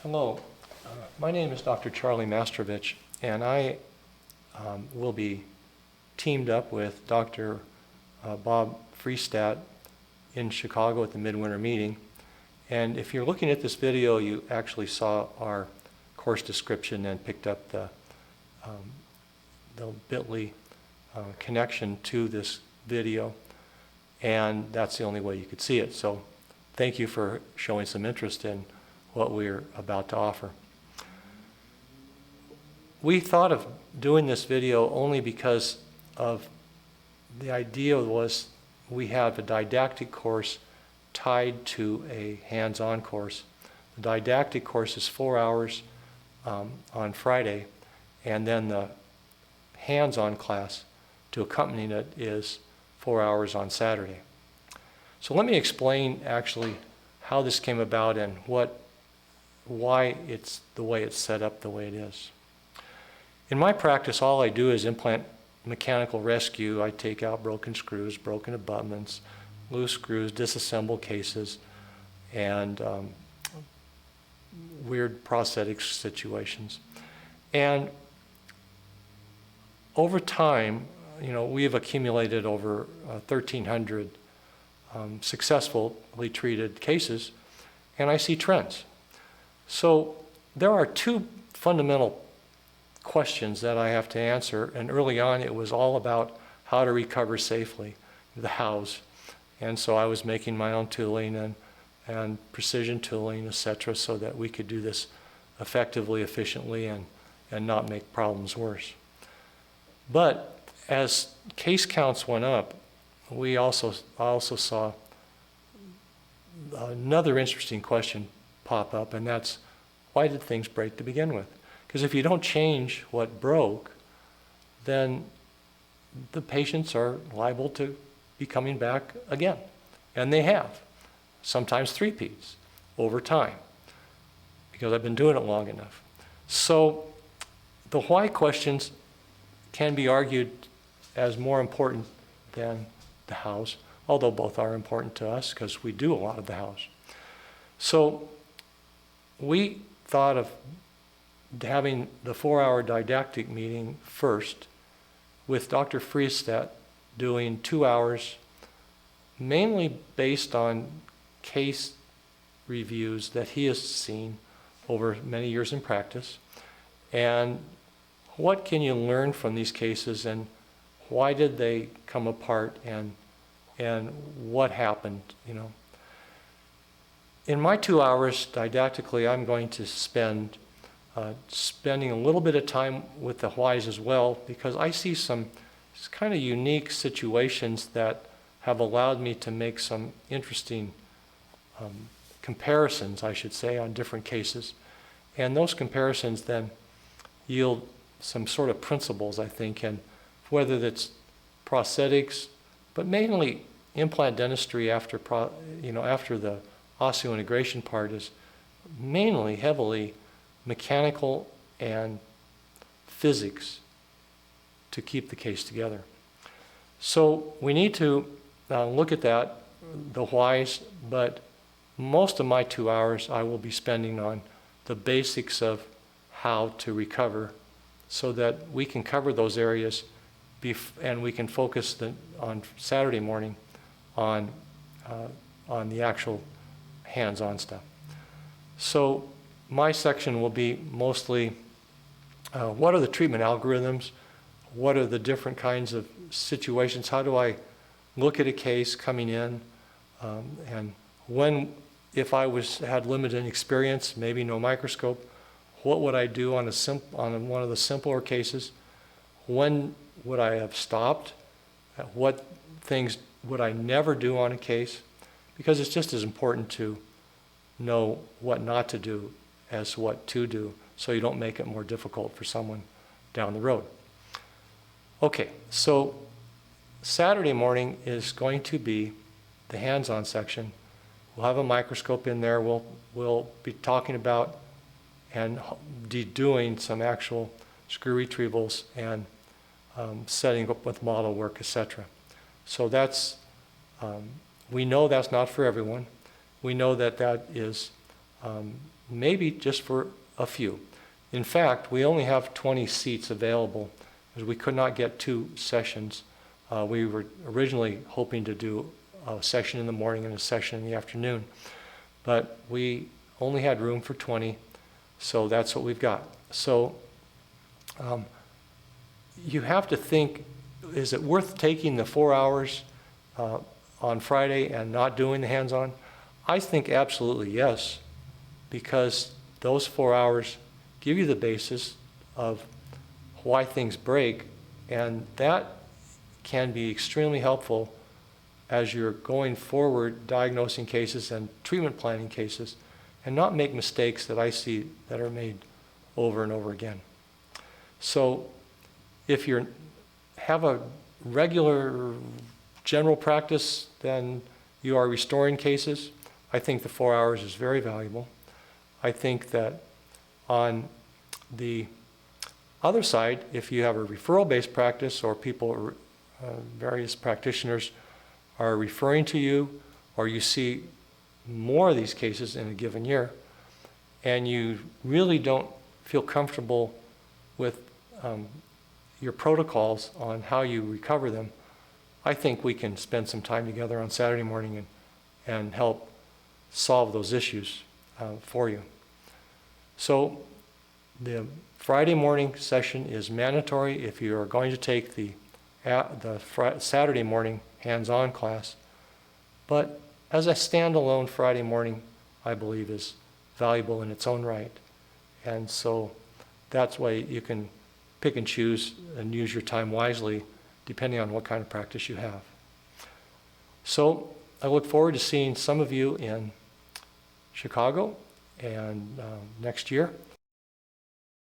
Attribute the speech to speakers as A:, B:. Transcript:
A: Hello, my name is Dr. Charlie Mastrovich, and I will be teamed up with Dr. Bob Friestadt in Chicago at the Midwinter meeting. And if you're looking at this video, you actually saw our course description and picked up the bit.ly connection to this video, and that's the only way you could see it. So thank you for showing some interest in what we're about to offer. We thought of doing this video only because of the idea was we have a didactic course tied to a hands-on course. The didactic course is 4 hours on Friday, and then the hands-on class to accompany it is 4 hours on Saturday. So let me explain actually how this came about and why it's the way it's set up the way it is. In my practice, all I do is implant mechanical rescue. I take out broken screws, broken abutments, loose screws, disassemble cases, and weird prosthetic situations. And over time, we have accumulated over 1,300 successfully treated cases, and I see trends. So there are two fundamental questions that I have to answer, and early on it was all about how to recover safely, the hows. And so I was making my own tooling and precision tooling, etc., so that we could do this effectively, efficiently, and not make problems worse. But as case counts went up, I also saw another interesting question pop up, and that's, why did things break to begin with? Because if you don't change what broke, then the patients are liable to be coming back again. And they have, sometimes three-peats over time, because I've been doing it long enough. So the why questions can be argued as more important than the hows, although both are important to us because we do a lot of the hows. So we thought of having the 4-hour didactic meeting first, with Dr. Friestadt doing 2 hours, mainly based on case reviews that he has seen over many years in practice, and what can you learn from these cases, and why did they come apart, and what happened, In my 2 hours didactically, I'm going to spending a little bit of time with the whys as well, because I see some kind of unique situations that have allowed me to make some interesting comparisons, I should say, on different cases. And those comparisons then yield some sort of principles, I think, and whether that's prosthetics, but mainly implant dentistry after the osseointegration part is mainly heavily mechanical and physics to keep the case together. So we need to look at that, the whys, but most of my 2 hours I will be spending on the basics of how to recover so that we can cover those areas and we can focus on Saturday morning on the actual hands-on stuff. So my section will be mostly what are the treatment algorithms, what are the different kinds of situations, how do I look at a case coming in, and if I had limited experience, maybe no microscope, what would I do on one of the simpler cases? When would I have stopped? What things would I never do on a case? Because it's just as important to know what not to do as what to do, so you don't make it more difficult for someone down the road. Okay, so Saturday morning is going to be the hands-on section. We'll have a microscope in there. We'll be talking about and doing some actual screw retrievals and setting up with model work, etc. So that's, we know that's not for everyone. We know that that is maybe just for a few. In fact, we only have 20 seats available because we could not get 2 sessions. We were originally hoping to do a session in the morning and a session in the afternoon, but we only had room for 20, so that's what we've got. So you have to think, is it worth taking the 4 hours on Friday and not doing the hands-on? I think absolutely yes, because those 4 hours give you the basis of why things break, and that can be extremely helpful as you're going forward diagnosing cases and treatment planning cases, and not make mistakes that I see that are made over and over again. So if you have a regular general practice, then you are restoring cases. I think the 4 hours is very valuable. I think that on the other side, if you have a referral-based practice, or people, various practitioners are referring to you, or you see more of these cases in a given year, and you really don't feel comfortable with your protocols on how you recover them, I think we can spend some time together on Saturday morning and help solve those issues for you. So the Friday morning session is mandatory if you are going to take the Saturday morning hands-on class, but as a standalone Friday morning, I believe is valuable in its own right. And so that's why you can pick and choose and use your time wisely depending on what kind of practice you have. So I look forward to seeing some of you in Chicago and next year.